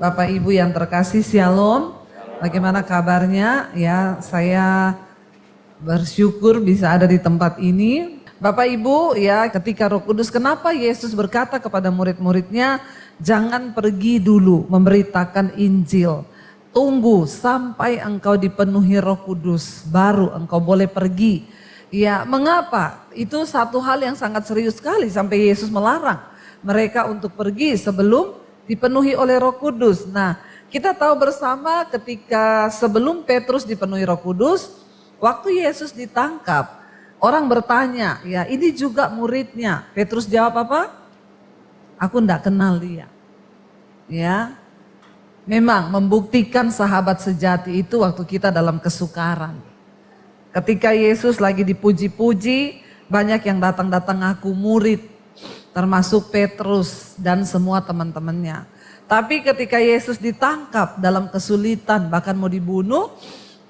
Bapak Ibu yang terkasih, Shalom. Bagaimana kabarnya? Ya, saya bersyukur bisa ada di tempat ini. Bapak Ibu, ya, ketika Roh Kudus, kenapa Yesus berkata kepada murid-muridnya, jangan pergi dulu memberitakan Injil. Tunggu sampai engkau dipenuhi Roh Kudus, baru engkau boleh pergi. Ya, mengapa? Itu satu hal yang sangat serius sekali sampai Yesus melarang mereka untuk pergi sebelum dipenuhi oleh Roh Kudus. Nah, kita tahu bersama ketika sebelum Petrus dipenuhi Roh Kudus, waktu Yesus ditangkap, orang bertanya, ya ini juga muridnya. Petrus jawab apa? Aku enggak kenal dia. Ya, memang membuktikan sahabat sejati itu waktu kita dalam kesukaran. Ketika Yesus lagi dipuji-puji, banyak yang datang-datang ngaku murid. Termasuk Petrus dan semua teman-temannya. Tapi ketika Yesus ditangkap dalam kesulitan bahkan mau dibunuh,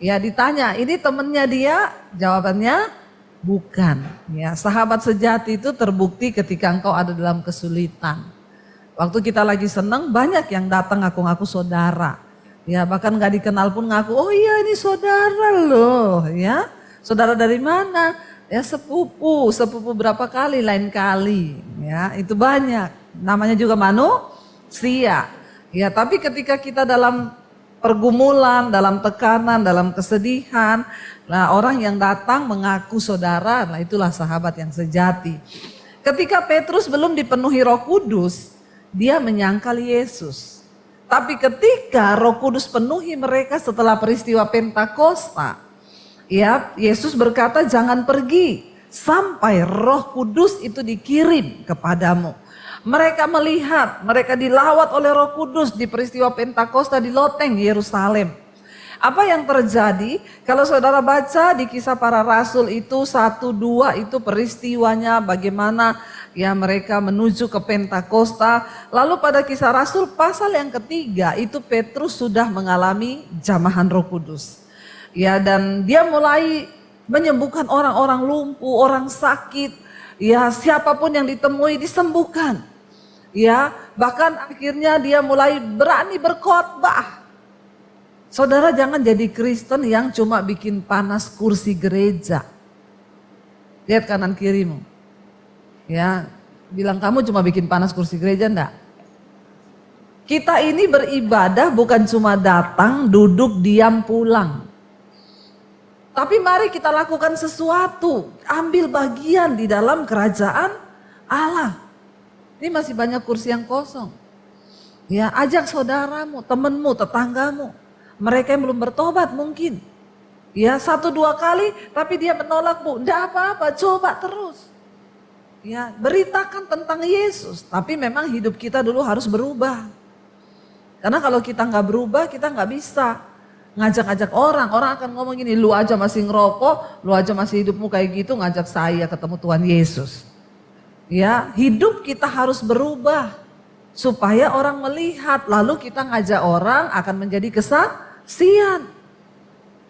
ya ditanya, ini temannya dia? Jawabannya bukan. Ya, sahabat sejati itu terbukti ketika engkau ada dalam kesulitan. Waktu kita lagi senang banyak yang datang ngaku-ngaku saudara. Ya, bahkan gak dikenal pun ngaku, oh iya ini saudara loh, ya. Saudara dari mana? Ya sepupu berapa kali, lain kali, ya itu banyak. Namanya juga manusia. Ya tapi ketika kita dalam pergumulan, dalam tekanan, dalam kesedihan, nah orang yang datang mengaku saudara, nah itulah sahabat yang sejati. Ketika Petrus belum dipenuhi Roh Kudus, dia menyangkal Yesus. Tapi ketika Roh Kudus penuhi mereka setelah peristiwa Pentakosta, ya, Yesus berkata jangan pergi sampai Roh Kudus itu dikirim kepadamu. Mereka melihat, mereka dilawat oleh Roh Kudus di peristiwa Pentakosta di loteng Yerusalem. Apa yang terjadi? Kalau saudara baca di Kisah Para Rasul itu 1-2 itu peristiwanya bagaimana ya mereka menuju ke Pentakosta. Lalu pada Kisah Rasul pasal yang ketiga itu Petrus sudah mengalami jamahan Roh Kudus. Ya dan dia mulai menyembuhkan orang-orang lumpuh, orang sakit. Ya siapapun yang ditemui disembuhkan. Ya bahkan akhirnya dia mulai berani berkhotbah. Saudara jangan jadi Kristen yang cuma bikin panas kursi gereja. Lihat kanan kirimu. Ya bilang kamu cuma bikin panas kursi gereja enggak? Kita ini beribadah bukan cuma datang, duduk, diam, pulang. Tapi mari kita lakukan sesuatu, ambil bagian di dalam kerajaan Allah. Ini masih banyak kursi yang kosong. Ya, ajak saudaramu, temanmu, tetanggamu. Mereka yang belum bertobat mungkin. Ya, 1-2 kali tapi dia menolak, Bu. Enggak apa-apa, coba terus. Ya, beritakan tentang Yesus. Tapi memang hidup kita dulu harus berubah. Karena kalau kita nggak berubah, kita nggak bisa ngajak-ngajak orang akan ngomong gini, lu aja masih ngerokok, lu aja masih hidupmu kayak gitu, ngajak saya ketemu Tuhan Yesus. Ya, hidup kita harus berubah supaya orang melihat, lalu kita ngajak orang akan menjadi kesaksian.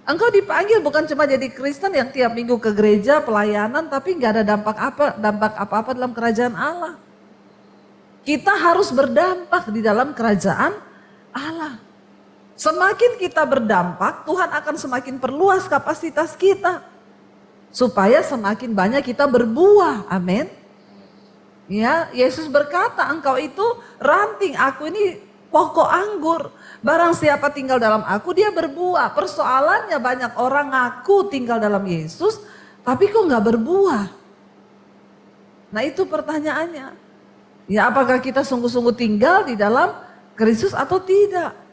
Engkau dipanggil bukan cuma jadi Kristen yang tiap minggu ke gereja pelayanan tapi nggak ada dampak apa-apa dalam kerajaan Allah. Kita harus berdampak di dalam kerajaan Allah. Semakin kita berdampak, Tuhan akan semakin perluas kapasitas kita. Supaya semakin banyak kita berbuah, amin. Ya, Yesus berkata, engkau itu ranting, aku ini pokok anggur. Barang siapa tinggal dalam aku, dia berbuah. Persoalannya banyak orang ngaku tinggal dalam Yesus, tapi kok gak berbuah? Nah itu pertanyaannya. Ya, apakah kita sungguh-sungguh tinggal di dalam Kristus atau tidak?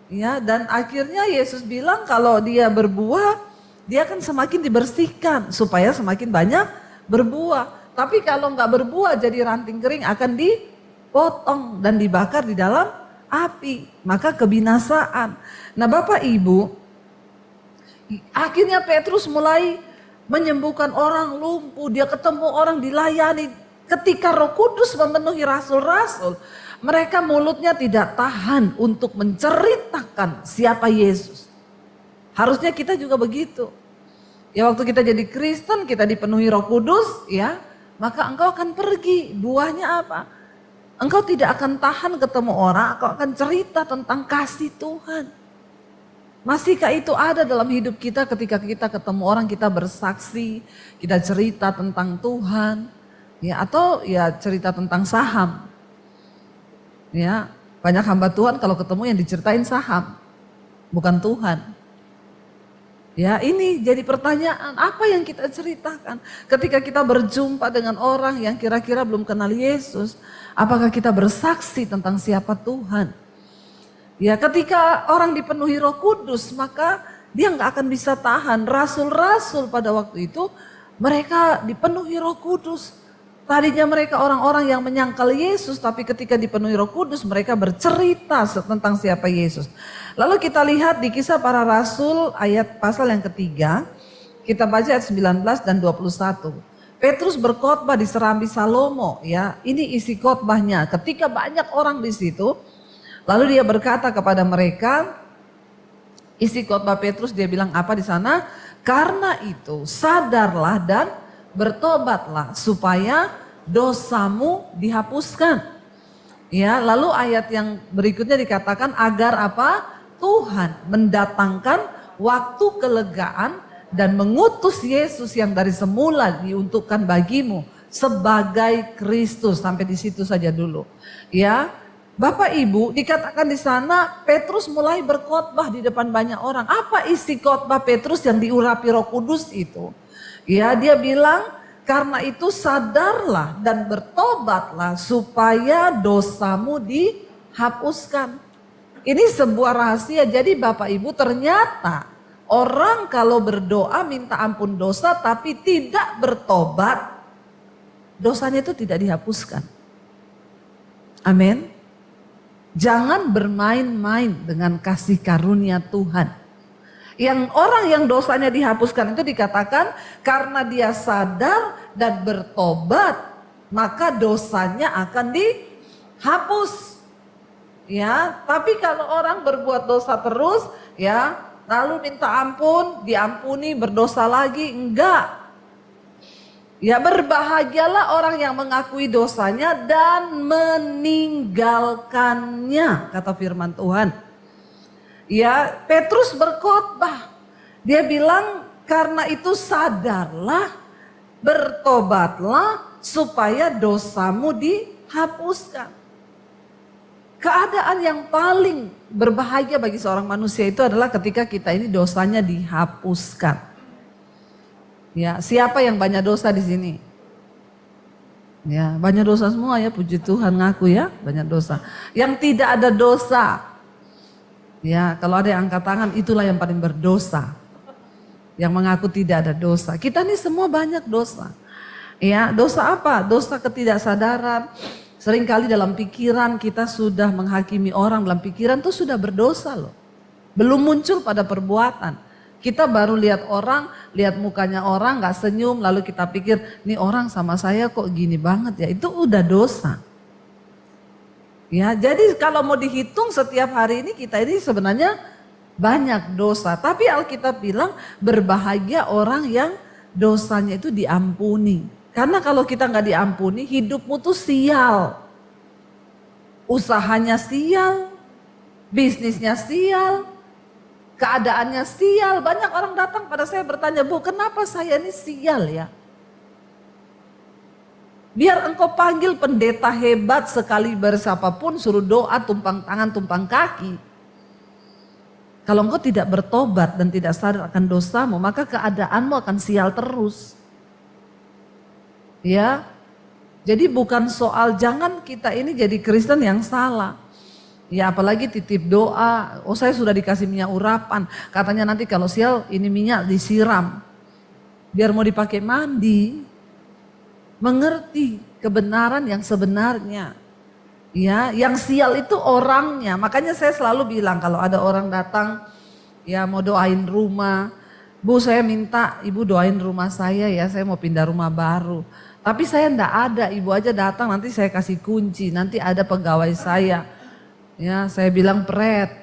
Ya, dan akhirnya Yesus bilang kalau dia berbuah, dia akan semakin dibersihkan supaya semakin banyak berbuah. Tapi kalau nggak berbuah jadi ranting kering akan dipotong dan dibakar di dalam api, maka kebinasaan. Nah, Bapak Ibu, akhirnya Petrus mulai menyembuhkan orang lumpuh, dia ketemu orang dilayani. Ketika Roh Kudus memenuhi rasul-rasul, mereka mulutnya tidak tahan untuk menceritakan siapa Yesus. Harusnya kita juga begitu. Ya waktu kita jadi Kristen, kita dipenuhi Roh Kudus, ya, maka engkau akan pergi. Buahnya apa? Engkau tidak akan tahan ketemu orang, engkau akan cerita tentang kasih Tuhan. Masihkah itu ada dalam hidup kita ketika kita ketemu orang, kita bersaksi, kita cerita tentang Tuhan, ya, atau ya cerita tentang saham. Ya, banyak hamba Tuhan kalau ketemu yang diceritain saham, bukan Tuhan. Ya, ini jadi pertanyaan, apa yang kita ceritakan ketika kita berjumpa dengan orang yang kira-kira belum kenal Yesus, apakah kita bersaksi tentang siapa Tuhan? Ya, ketika orang dipenuhi Roh Kudus, maka dia nggak akan bisa tahan. Rasul-rasul pada waktu itu mereka dipenuhi Roh Kudus. Tadinya mereka orang-orang yang menyangkal Yesus, tapi ketika dipenuhi Roh Kudus mereka bercerita tentang siapa Yesus. Lalu kita lihat di Kisah Para Rasul ayat pasal yang ketiga, kita baca ayat 19 dan 21. Petrus berkhotbah di Serambi Salomo, ya. Ini isi khotbahnya. Ketika banyak orang di situ, lalu dia berkata kepada mereka, isi khotbah Petrus dia bilang apa di sana? Karena itu sadarlah dan bertobatlah supaya dosamu dihapuskan. Ya, lalu ayat yang berikutnya dikatakan agar apa? Tuhan mendatangkan waktu kelegaan dan mengutus Yesus yang dari semula diuntukkan bagimu sebagai Kristus. Sampai di situ saja dulu. Ya. Bapak Ibu, dikatakan di sana Petrus mulai berkhotbah di depan banyak orang. Apa isi khotbah Petrus yang diurapi Roh Kudus itu? Ya, dia bilang karena itu sadarlah dan bertobatlah supaya dosamu dihapuskan. Ini sebuah rahasia. Jadi Bapak Ibu, ternyata orang kalau berdoa minta ampun dosa tapi tidak bertobat, dosanya itu tidak dihapuskan. Amin. Jangan bermain-main dengan kasih karunia Tuhan. Yang orang yang dosanya dihapuskan itu dikatakan karena dia sadar dan bertobat, maka dosanya akan dihapus. Ya, tapi kalau orang berbuat dosa terus, ya, lalu minta ampun, diampuni, berdosa lagi, enggak. Ya, berbahagialah orang yang mengakui dosanya dan meninggalkannya, kata firman Tuhan. Ya, Petrus berkhotbah. Dia bilang karena itu sadarlah, bertobatlah supaya dosamu dihapuskan. Keadaan yang paling berbahagia bagi seorang manusia itu adalah ketika kita ini dosanya dihapuskan. Ya, siapa yang banyak dosa di sini? Ya, banyak dosa semua ya, puji Tuhan ngaku ya, banyak dosa. Yang tidak ada dosa, ya kalau ada yang angkat tangan itulah yang paling berdosa. Yang mengaku tidak ada dosa. Kita ini semua banyak dosa. Ya, dosa apa? Dosa ketidaksadaran. Seringkali dalam pikiran kita sudah menghakimi orang, dalam pikiran tuh sudah berdosa loh. Belum muncul pada perbuatan. Kita baru lihat orang, lihat mukanya orang gak senyum, lalu kita pikir nih orang sama saya kok gini banget ya, itu udah dosa. Ya, jadi kalau mau dihitung setiap hari ini kita ini sebenarnya banyak dosa. Tapi Alkitab bilang berbahagia orang yang dosanya itu diampuni. Karena kalau kita gak diampuni hidupmu tuh sial. Usahanya sial, bisnisnya sial, keadaannya sial. Banyak orang datang pada saya bertanya, Bu, kenapa saya ini sial ya? Biar engkau panggil pendeta hebat sekali siapapun, suruh doa, tumpang tangan, tumpang kaki. Kalau engkau tidak bertobat dan tidak sadar akan dosamu, maka keadaanmu akan sial terus. Ya, jadi bukan soal, jangan kita ini jadi Kristen yang salah. Ya apalagi titip doa, oh saya sudah dikasih minyak urapan, katanya nanti kalau sial ini minyak disiram. Biar mau dipakai mandi, mengerti kebenaran yang sebenarnya. Ya, yang sial itu orangnya, makanya saya selalu bilang kalau ada orang datang, ya mau doain rumah, Bu saya minta ibu doain rumah saya mau pindah rumah baru. Tapi saya enggak ada, ibu aja datang nanti saya kasih kunci, nanti ada pegawai saya. Ya, saya bilang pret.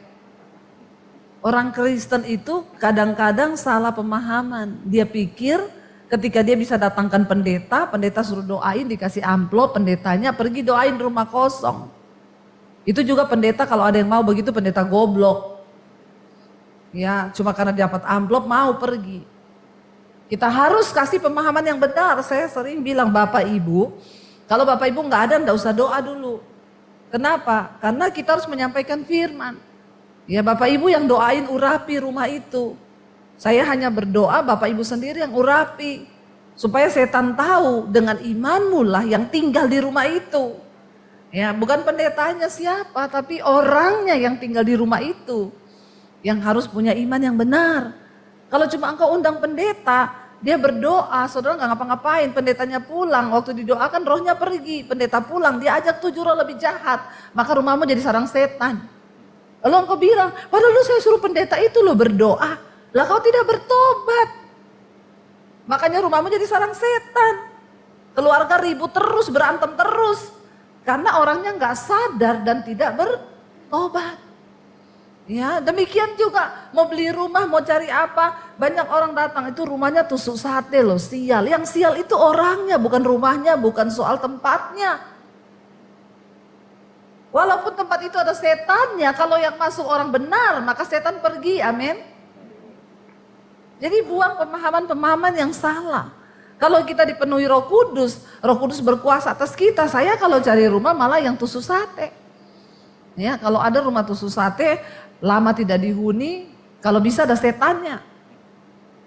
Orang Kristen itu kadang-kadang salah pemahaman. Dia pikir Ketika dia bisa datangkan pendeta, pendeta suruh doain, dikasih amplop, pendetanya pergi doain rumah kosong. Itu juga pendeta kalau ada yang mau begitu, pendeta goblok. Ya, cuma karena dapat amplop mau pergi. Kita harus kasih pemahaman yang benar. Saya sering bilang Bapak Ibu, kalau Bapak Ibu nggak ada nggak usah doa dulu. Kenapa? Karena kita harus menyampaikan firman. Ya Bapak Ibu yang doain urapi rumah itu. Saya hanya berdoa Bapak Ibu sendiri yang urapi. Supaya setan tahu dengan imanmu lah yang tinggal di rumah itu. Ya bukan pendetanya siapa tapi orangnya yang tinggal di rumah itu. Yang harus punya iman yang benar. Kalau cuma engkau undang pendeta, dia berdoa, saudara nggak ngapa-ngapain, pendetanya pulang, waktu didoakan rohnya pergi, pendeta pulang, dia ajak 7 roh lebih jahat, maka rumahmu jadi sarang setan. Lalu engkau bilang, padahal lu saya suruh pendeta itu lo berdoa, lah kau tidak bertobat. Makanya rumahmu jadi sarang setan. Keluarga ribut terus, berantem terus. Karena orangnya nggak sadar dan tidak bertobat. Ya, demikian juga mau beli rumah, mau cari apa, banyak orang datang itu rumahnya tusuk sate loh, sial. Yang sial itu orangnya, bukan rumahnya, bukan soal tempatnya. Walaupun tempat itu ada setannya, kalau yang masuk orang benar, maka setan pergi, amin. Jadi buang pemahaman-pemahaman yang salah. Kalau kita dipenuhi Roh Kudus berkuasa atas kita. Saya kalau cari rumah malah yang tusuk sate. Ya, kalau ada rumah tusuk sate, lama tidak dihuni, kalau bisa ada setannya.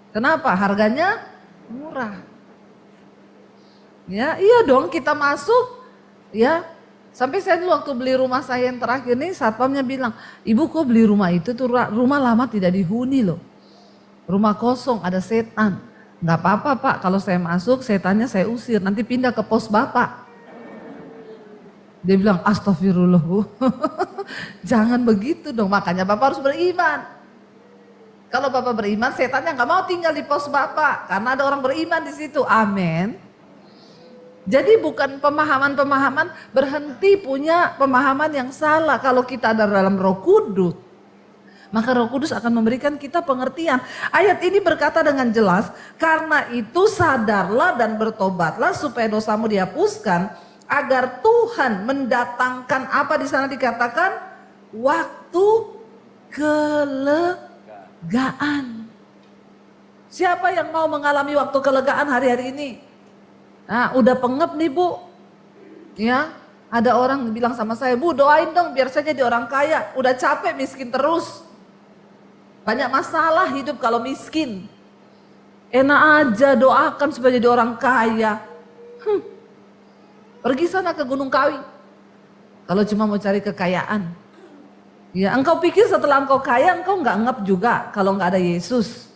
Kenapa? Harganya murah. Ya, iya dong kita masuk, ya. Sampai saya dulu waktu beli rumah saya yang terakhir nih, satpamnya bilang, ibu kok beli rumah itu tuh rumah lama tidak dihuni loh. Rumah kosong ada setan. Nggak apa-apa Pak, kalau saya masuk setannya saya usir, nanti pindah ke pos Bapak. Dia bilang astagfirullah Bu, jangan begitu dong, makanya Bapak harus beriman. Kalau Bapak beriman, setannya nggak mau tinggal di pos Bapak, karena ada orang beriman di situ, amin. Jadi bukan pemahaman-pemahaman, berhenti punya pemahaman yang salah. Kalau kita ada dalam Roh Kudus, maka Roh Kudus akan memberikan kita pengertian. Ayat ini berkata dengan jelas, karena itu sadarlah dan bertobatlah supaya dosamu dihapuskan, agar Tuhan mendatangkan apa di sana dikatakan waktu kelegaan. Siapa yang mau mengalami waktu kelegaan hari-hari ini? Nah, udah pengep nih Bu. Ya, ada orang bilang sama saya, Bu doain dong biar saya jadi orang kaya. Udah capek miskin terus. Banyak masalah hidup kalau miskin. Enak aja doakan supaya jadi orang kaya. Pergi sana ke Gunung Kawi. Kalau cuma mau cari kekayaan. Ya, engkau pikir setelah engkau kaya engkau nggak ngep juga kalau nggak ada Yesus.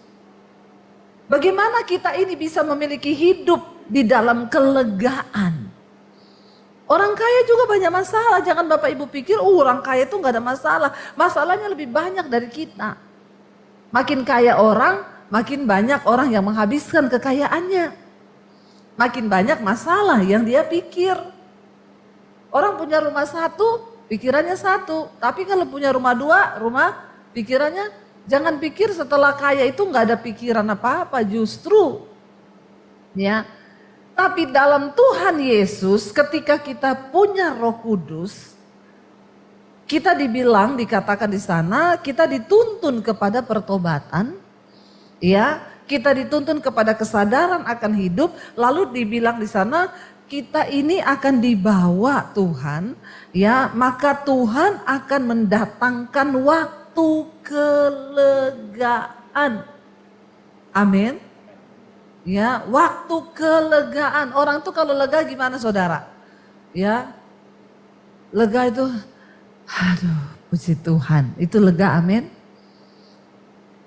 Bagaimana kita ini bisa memiliki hidup di dalam kelegaan? Orang kaya juga banyak masalah. Jangan Bapak Ibu pikir orang kaya itu nggak ada masalah. Masalahnya lebih banyak dari kita. Makin kaya orang, makin banyak orang yang menghabiskan kekayaannya. Makin banyak masalah yang dia pikir. Orang punya rumah satu, pikirannya satu. Tapi kalau punya rumah dua, pikirannya jangan pikir setelah kaya itu nggak ada pikiran apa-apa, justru. Ya. Tapi dalam Tuhan Yesus ketika kita punya Roh Kudus, kita dibilang, dikatakan di sana, kita dituntun kepada pertobatan, ya, kita dituntun kepada kesadaran akan hidup, lalu dibilang di sana kita ini akan dibawa Tuhan, ya, maka Tuhan akan mendatangkan waktu kelegaan. Amin. Ya, waktu kelegaan. Orang tuh kalau lega gimana saudara? Ya, lega itu, aduh puji Tuhan, itu lega, amin.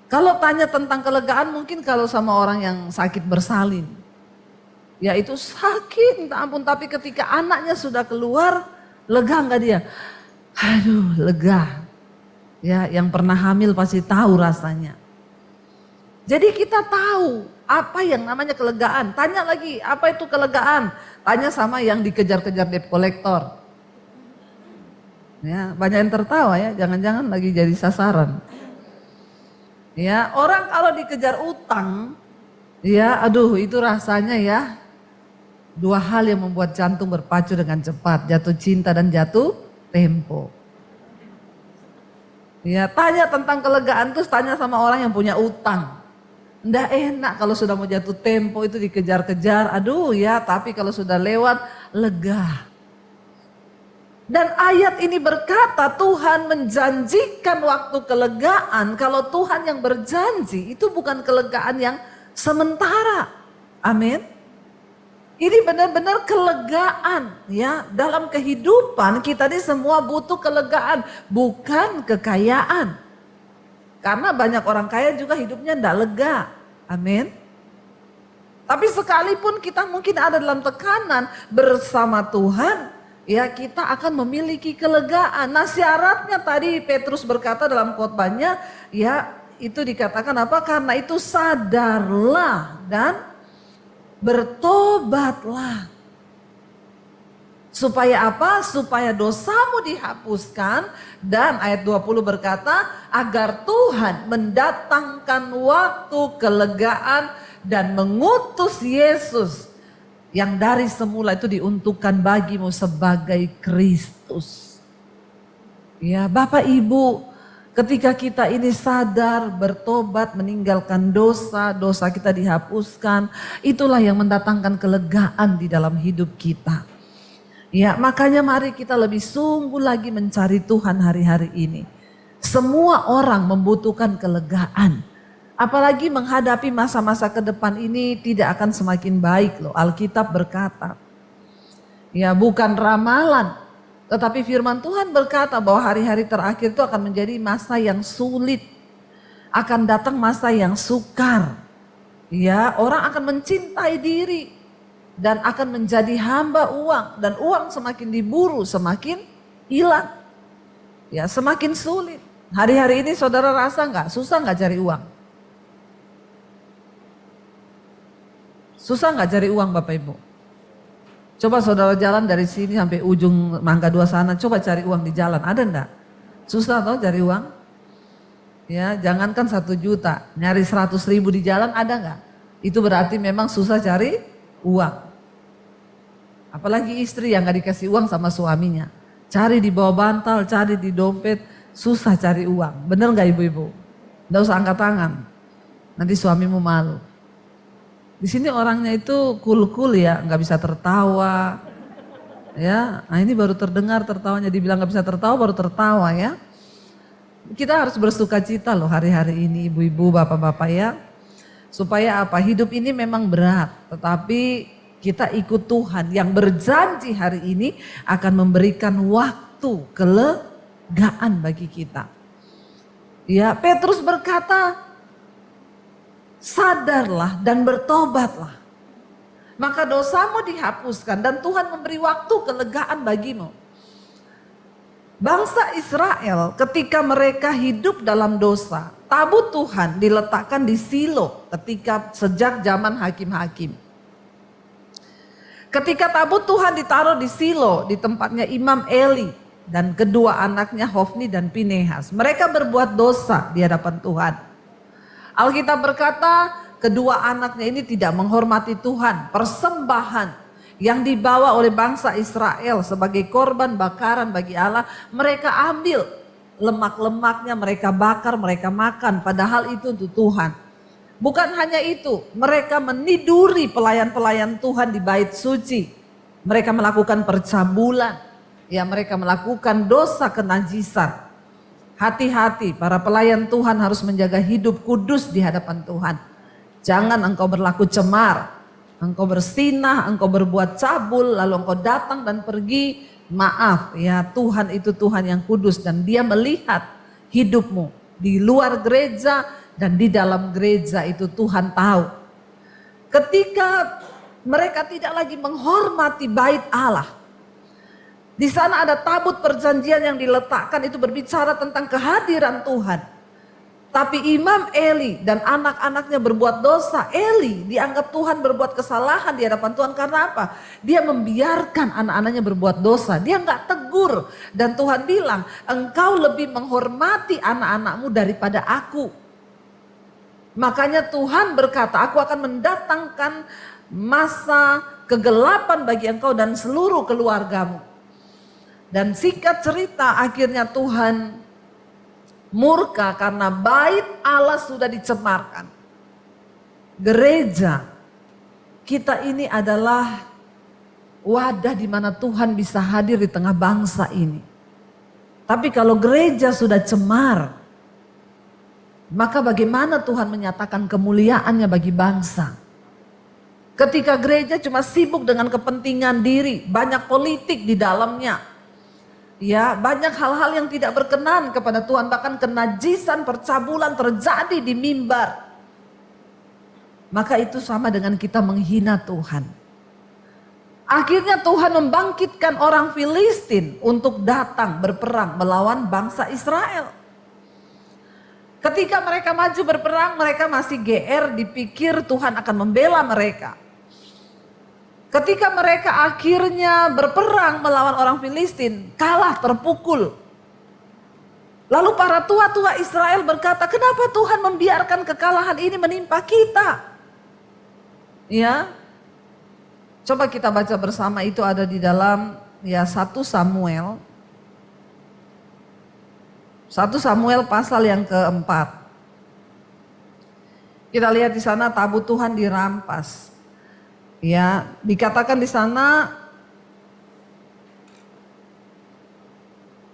Kalau tanya tentang kelegaan mungkin kalau sama orang yang sakit bersalin. Ya itu sakit, minta ampun, tapi ketika anaknya sudah keluar, lega enggak dia? Aduh lega. Ya, yang pernah hamil pasti tahu rasanya. Jadi kita tahu apa yang namanya kelegaan. Tanya lagi, apa itu kelegaan? Tanya sama yang dikejar-kejar debt collector. Ya, banyak yang tertawa ya, jangan-jangan lagi jadi sasaran. Ya, orang kalau dikejar utang, Ya, aduh itu rasanya ya. Dua hal yang membuat jantung berpacu dengan cepat, jatuh cinta dan jatuh tempo. Ya, tanya tentang kelegaan terus tanya sama orang yang punya utang. Nggak enak kalau sudah mau jatuh tempo itu dikejar-kejar, aduh ya, tapi kalau sudah lewat lega. Dan ayat ini berkata Tuhan menjanjikan waktu kelegaan. Kalau Tuhan yang berjanji itu bukan kelegaan yang sementara. Amin. Ini benar-benar kelegaan ya. Dalam kehidupan kita ini semua butuh kelegaan, bukan kekayaan. Karena banyak orang kaya juga hidupnya tidak lega. Amin. Tapi sekalipun kita mungkin ada dalam tekanan bersama Tuhan, ya kita akan memiliki kelegaan. Nah syaratnya tadi Petrus berkata dalam khotbahnya, ya itu dikatakan apa? Karena itu sadarlah dan bertobatlah. Supaya apa? Supaya dosamu dihapuskan. Dan ayat 20 berkata agar Tuhan mendatangkan waktu kelegaan dan mengutus Yesus yang dari semula itu diuntukkan bagimu sebagai Kristus. Ya Bapak Ibu, ketika kita ini sadar, bertobat, meninggalkan dosa, dosa kita dihapuskan, itulah yang mendatangkan kelegaan di dalam hidup kita. Ya, makanya mari kita lebih sungguh lagi mencari Tuhan hari-hari ini. Semua orang membutuhkan kelegaan. Apalagi menghadapi masa-masa ke depan ini tidak akan semakin baik loh. Alkitab berkata, ya bukan ramalan, tetapi firman Tuhan berkata bahwa hari-hari terakhir itu akan menjadi masa yang sulit. Akan datang masa yang sukar. Ya, orang akan mencintai diri dan akan menjadi hamba uang, dan uang semakin diburu semakin hilang. Ya, semakin sulit. Hari-hari ini saudara rasa nggak susah nggak cari uang? Susah nggak cari uang Bapak Ibu? Coba saudara jalan dari sini sampai ujung Mangga 2 sana, coba cari uang di jalan, ada enggak? Susah toh cari uang? Ya, jangankan 1 juta, nyari 100.000 di jalan ada enggak? Itu berarti memang susah cari uang. Apalagi istri yang gak dikasih uang sama suaminya. Cari di bawah bantal, cari di dompet, susah cari uang. Bener gak ibu-ibu? Nggak usah angkat tangan, nanti suamimu malu. Di sini orangnya itu cool-cool ya, nggak bisa tertawa. Ya, nah ini baru terdengar tertawanya, dibilang nggak bisa tertawa baru tertawa ya. Kita harus bersuka cita loh hari-hari ini ibu-ibu, bapak-bapak ya. Supaya apa? Hidup ini memang berat, tetapi kita ikut Tuhan yang berjanji hari ini akan memberikan waktu kelegaan bagi kita. Ya, Petrus berkata, sadarlah dan bertobatlah. Maka dosamu dihapuskan dan Tuhan memberi waktu kelegaan bagimu. Bangsa Israel ketika mereka hidup dalam dosa, tabut Tuhan diletakkan di Silo ketika sejak zaman hakim-hakim. Ketika tabut Tuhan ditaruh di Silo di tempatnya Imam Eli dan kedua anaknya Hofni dan Pinehas. Mereka berbuat dosa di hadapan Tuhan. Alkitab berkata kedua anaknya ini tidak menghormati Tuhan. Persembahan yang dibawa oleh bangsa Israel sebagai korban bakaran bagi Allah, mereka ambil lemak-lemaknya, mereka bakar, mereka makan, padahal itu untuk Tuhan. Bukan hanya itu, mereka meniduri pelayan-pelayan Tuhan di bait suci. Mereka melakukan percabulan, ya mereka melakukan dosa kenajisan. Hati-hati, para pelayan Tuhan harus menjaga hidup kudus di hadapan Tuhan. Jangan engkau berlaku cemar. Engkau bersinah, engkau berbuat cabul, lalu engkau datang dan pergi. Maaf ya, Tuhan itu Tuhan yang kudus dan dia melihat hidupmu di luar gereja dan di dalam gereja itu Tuhan tahu. Ketika mereka tidak lagi menghormati bait Allah. Di sana ada tabut perjanjian yang diletakkan itu berbicara tentang kehadiran Tuhan. Tapi Imam Eli dan anak-anaknya berbuat dosa. Eli dianggap Tuhan berbuat kesalahan di hadapan Tuhan karena apa? Dia membiarkan anak-anaknya berbuat dosa. Dia nggak tegur. Dan Tuhan bilang, engkau lebih menghormati anak-anakmu daripada aku. Makanya Tuhan berkata, aku akan mendatangkan masa kegelapan bagi engkau dan seluruh keluargamu. Dan singkat cerita, akhirnya Tuhan murka karena bait Allah sudah dicemarkan. Gereja kita ini adalah wadah di mana Tuhan bisa hadir di tengah bangsa ini. Tapi kalau gereja sudah cemar, maka bagaimana Tuhan menyatakan kemuliaannya bagi bangsa? Ketika gereja cuma sibuk dengan kepentingan diri, banyak politik di dalamnya. Ya, banyak hal-hal yang tidak berkenan kepada Tuhan, bahkan kenajisan, percabulan terjadi di mimbar. Maka itu sama dengan kita menghina Tuhan. Akhirnya Tuhan membangkitkan orang Filistin untuk datang berperang melawan bangsa Israel. Ketika mereka maju berperang, mereka masih GR, dipikir Tuhan akan membela mereka. Ketika mereka akhirnya berperang melawan orang Filistin, kalah, terpukul. Lalu para tua-tua Israel berkata, kenapa Tuhan membiarkan kekalahan ini menimpa kita? Ya, coba kita baca bersama, itu ada di dalam 1 Samuel. 1 Samuel pasal yang keempat. Kita lihat di sana tabut Tuhan dirampas. Ya, dikatakan di sana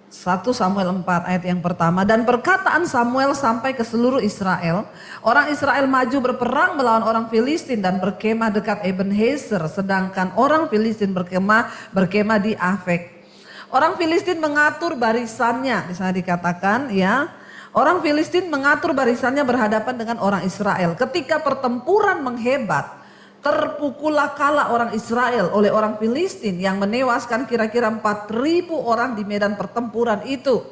1 Samuel 4 ayat yang pertama. Dan perkataan Samuel sampai ke seluruh Israel. Orang Israel maju berperang melawan orang Filistin dan berkemah dekat Ebenezer. Sedangkan orang Filistin berkemah di Afek. Orang Filistin mengatur barisannya. Di sana dikatakan ya. Orang Filistin mengatur barisannya berhadapan dengan orang Israel. Ketika pertempuran menghebat, terpukullah kalah orang Israel oleh orang Filistin yang menewaskan kira-kira 4.000 orang di medan pertempuran itu.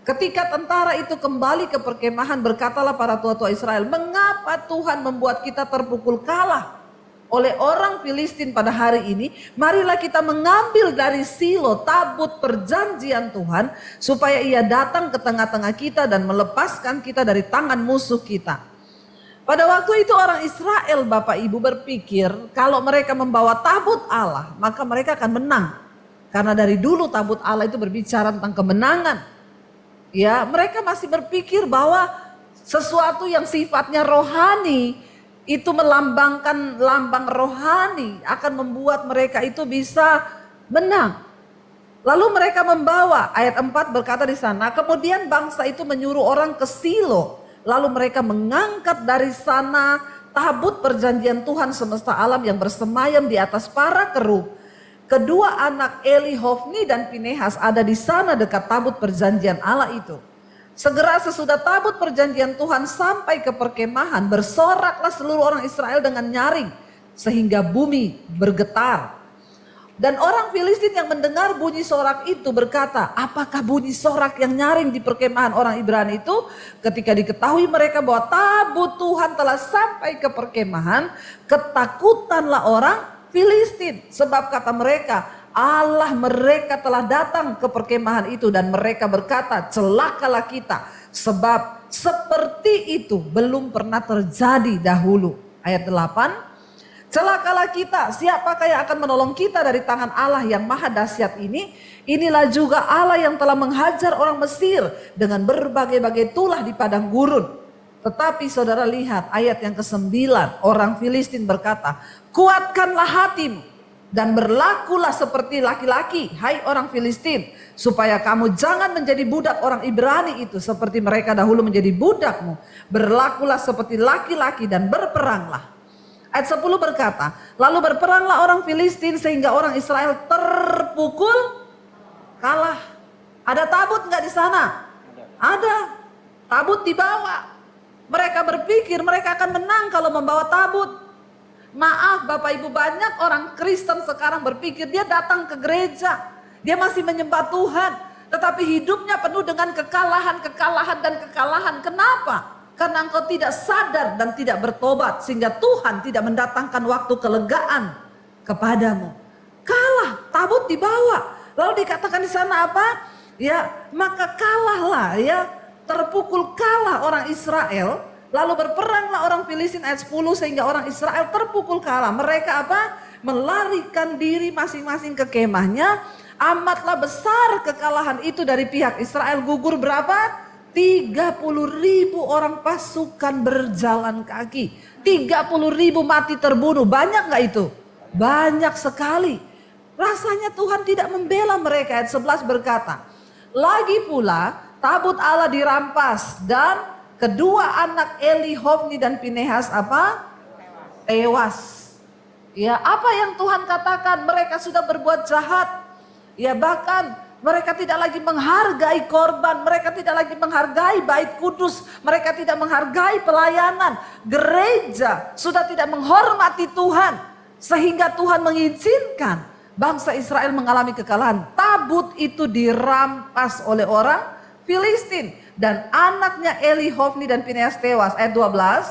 Ketika tentara itu kembali ke perkemahan, berkatalah para tua-tua Israel, mengapa Tuhan membuat kita terpukul kalah oleh orang Filistin pada hari ini? Marilah kita mengambil dari Silo tabut perjanjian Tuhan supaya ia datang ke tengah-tengah kita dan melepaskan kita dari tangan musuh kita. Pada waktu itu orang Israel, Bapak Ibu, berpikir kalau mereka membawa tabut Allah, maka mereka akan menang. Karena dari dulu tabut Allah itu berbicara tentang kemenangan. Ya, mereka masih berpikir bahwa sesuatu yang sifatnya rohani itu melambangkan lambang rohani akan membuat mereka itu bisa menang. Lalu mereka membawa, ayat 4 berkata di sana, kemudian bangsa itu menyuruh orang ke Silo. Lalu mereka mengangkat dari sana tabut perjanjian Tuhan semesta alam yang bersemayam di atas para kerub. Kedua anak Eli, Hofni dan Pinehas ada di sana dekat tabut perjanjian Allah itu. Segera sesudah tabut perjanjian Tuhan sampai ke perkemahan, bersoraklah seluruh orang Israel dengan nyaring sehingga bumi bergetar. Dan orang Filistin yang mendengar bunyi sorak itu berkata, apakah bunyi sorak yang nyaring di perkemahan orang Ibrani itu? Ketika diketahui mereka bahwa tabut Tuhan telah sampai ke perkemahan, ketakutanlah orang Filistin. Sebab kata mereka, Allah mereka telah datang ke perkemahan itu, dan mereka berkata, celakalah kita. Sebab seperti itu belum pernah terjadi dahulu. Ayat 8. Celakalah kita, siapakah yang akan menolong kita dari tangan Allah yang maha dahsyat ini? Inilah juga Allah yang telah menghajar orang Mesir dengan berbagai-bagai tulah di padang gurun. Tetapi saudara lihat ayat yang ke-9, orang Filistin berkata, kuatkanlah hatimu dan berlakulah seperti laki-laki, hai orang Filistin, supaya kamu jangan menjadi budak orang Ibrani itu seperti mereka dahulu menjadi budakmu. Berlakulah seperti laki-laki dan berperanglah. Ayat 10 berkata, lalu berperanglah orang Filistin sehingga orang Israel terpukul kalah. Ada tabut nggak di sana? Ada. Tabut dibawa. Mereka berpikir mereka akan menang kalau membawa tabut. Maaf Bapak Ibu, banyak orang Kristen sekarang berpikir dia datang ke gereja, dia masih menyembah Tuhan, tetapi hidupnya penuh dengan kekalahan dan kekalahan. Kenapa? Karena engkau tidak sadar dan tidak bertobat, sehingga Tuhan tidak mendatangkan waktu kelegaan kepadamu. Kalah, tabut dibawa. Lalu dikatakan di sana apa? Ya, maka kalahlah ya, terpukul kalah orang Israel. Lalu berperanglah orang Filistin ayat 10 sehingga orang Israel terpukul kalah. Mereka apa? Melarikan diri masing-masing ke kemahnya. Amatlah besar kekalahan itu dari pihak Israel. Gugur berapa? 30.000 orang pasukan berjalan kaki. 30.000 mati terbunuh. Banyak gak itu? Banyak sekali. Rasanya Tuhan tidak membela mereka. Ayat 11 berkata, lagi pula tabut Allah dirampas dan kedua anak Eli, Hofni dan Pinehas apa? Tewas. Ya, apa yang Tuhan katakan? Mereka sudah berbuat jahat. Ya, bahkan mereka tidak lagi menghargai korban, mereka tidak lagi menghargai bait kudus, mereka tidak menghargai pelayanan. Gereja sudah tidak menghormati Tuhan sehingga Tuhan mengizinkan bangsa Israel mengalami kekalahan. Tabut itu dirampas oleh orang Filistin. Dan anaknya Eli, Hofni dan Pinehas tewas. Ayat 12.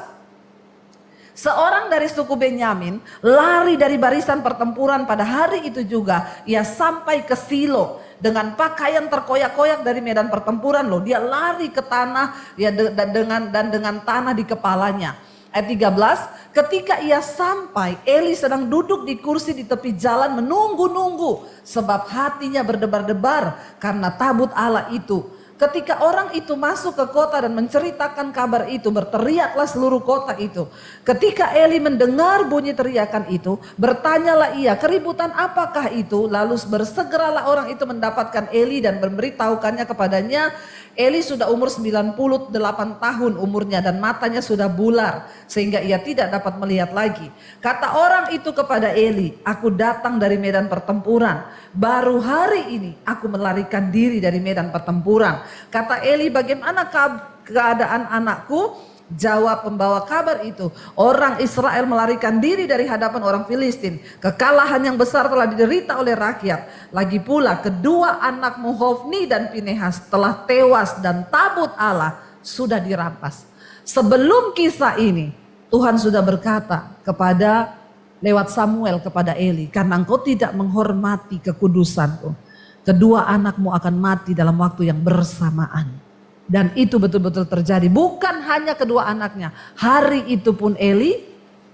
Seorang dari suku Benyamin lari dari barisan pertempuran pada hari itu juga. Ia sampai ke Silo dengan pakaian terkoyak-koyak dari medan pertempuran loh. Dia lari ke tanah ya, dengan tanah di kepalanya. Ayat 13, ketika ia sampai, Eli sedang duduk di kursi di tepi jalan menunggu-nunggu. Sebab hatinya berdebar-debar karena tabut Allah itu. Ketika orang itu masuk ke kota dan menceritakan kabar itu, berteriaklah seluruh kota itu. Ketika Eli mendengar bunyi teriakan itu, bertanyalah ia, keributan apakah itu? Lalu bersegeralah orang itu mendapatkan Eli dan memberitahukannya kepadanya. Eli sudah umur 98 tahun umurnya dan matanya sudah bular sehingga ia tidak dapat melihat lagi. Kata orang itu kepada Eli, aku datang dari medan pertempuran. Baru hari ini aku melarikan diri dari medan pertempuran. Kata Eli, bagaimana keadaan anakku? Jawab pembawa kabar itu, orang Israel melarikan diri dari hadapan orang Filistin. Kekalahan yang besar telah diderita oleh rakyat. Lagi pula kedua anakmu Hofni dan Pinehas telah tewas dan tabut Allah sudah dirampas. Sebelum kisah ini Tuhan sudah berkata kepada lewat Samuel kepada Eli, karena engkau tidak menghormati kekudusanku, kedua anakmu akan mati dalam waktu yang bersamaan. Dan itu betul-betul terjadi. Bukan hanya kedua anaknya. Hari itu pun Eli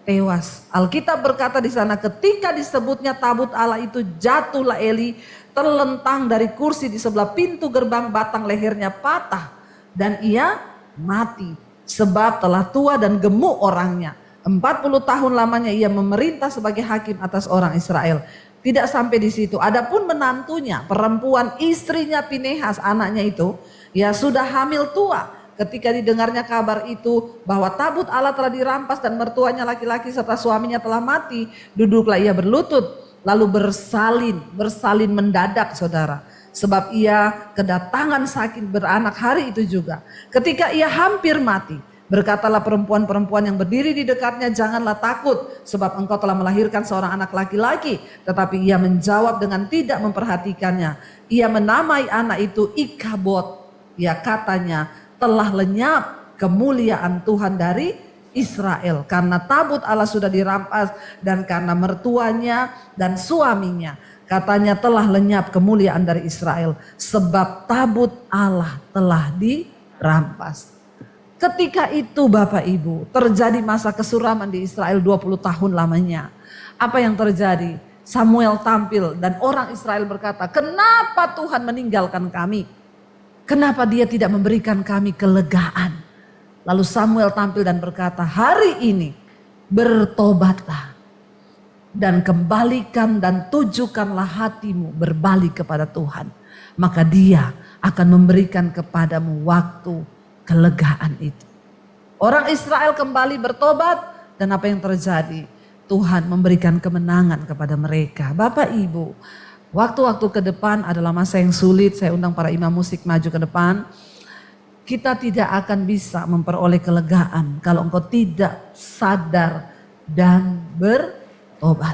tewas. Alkitab berkata di sana, ketika disebutnya tabut Allah itu, jatuhlah Eli terlentang dari kursi di sebelah pintu gerbang, batang lehernya patah dan ia mati sebab telah tua dan gemuk orangnya. 40 tahun lamanya ia memerintah sebagai hakim atas orang Israel. Tidak sampai di situ. Adapun menantunya, perempuan istrinya Pinehas, anaknya itu, ya sudah hamil tua. Ketika didengarnya kabar itu bahwa tabut Allah telah dirampas dan mertuanya laki-laki serta suaminya telah mati, duduklah ia berlutut lalu bersalin mendadak saudara. Sebab ia kedatangan sakit beranak hari itu juga. Ketika ia hampir mati, berkatalah perempuan-perempuan yang berdiri di dekatnya, janganlah takut sebab engkau telah melahirkan seorang anak laki-laki. Tetapi ia menjawab dengan tidak memperhatikannya. Ia menamai anak itu Ikabod. Ya, katanya telah lenyap kemuliaan Tuhan dari Israel. Karena tabut Allah sudah dirampas dan karena mertuanya dan suaminya. Katanya telah lenyap kemuliaan dari Israel. Sebab tabut Allah telah dirampas. Ketika itu Bapak Ibu terjadi masa kesuraman di Israel 20 tahun lamanya. Apa yang terjadi? Samuel tampil dan orang Israel berkata, kenapa Tuhan meninggalkan kami? Kenapa dia tidak memberikan kami kelegaan? Lalu Samuel tampil dan berkata, hari ini bertobatlah dan kembalikan dan tujukanlah hatimu berbalik kepada Tuhan. Maka dia akan memberikan kepadamu waktu kelegaan itu. Orang Israel kembali bertobat dan apa yang terjadi? Tuhan memberikan kemenangan kepada mereka. Bapak Ibu, waktu-waktu ke depan adalah masa yang sulit. Saya undang para imam musik maju ke depan. Kita tidak akan bisa memperoleh kelegaan kalau engkau tidak sadar dan bertobat.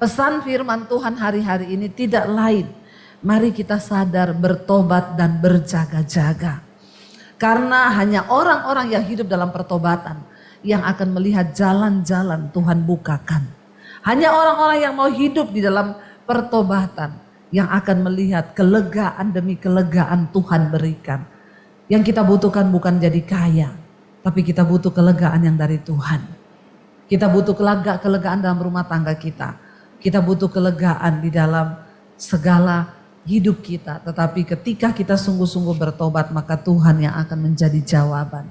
Pesan firman Tuhan hari-hari ini tidak lain. Mari kita sadar, bertobat dan berjaga-jaga. Karena hanya orang-orang yang hidup dalam pertobatan yang akan melihat jalan-jalan Tuhan bukakan. Hanya orang-orang yang mau hidup di dalam pertobatan yang akan melihat kelegaan demi kelegaan Tuhan berikan. Yang kita butuhkan bukan jadi kaya, Tapi kita butuh kelegaan yang dari Tuhan. Kita butuh kelegaan dalam rumah tangga kita. Kita butuh kelegaan di dalam segala hidup kita. Tetapi ketika kita sungguh-sungguh bertobat, maka Tuhan yang akan menjadi jawaban.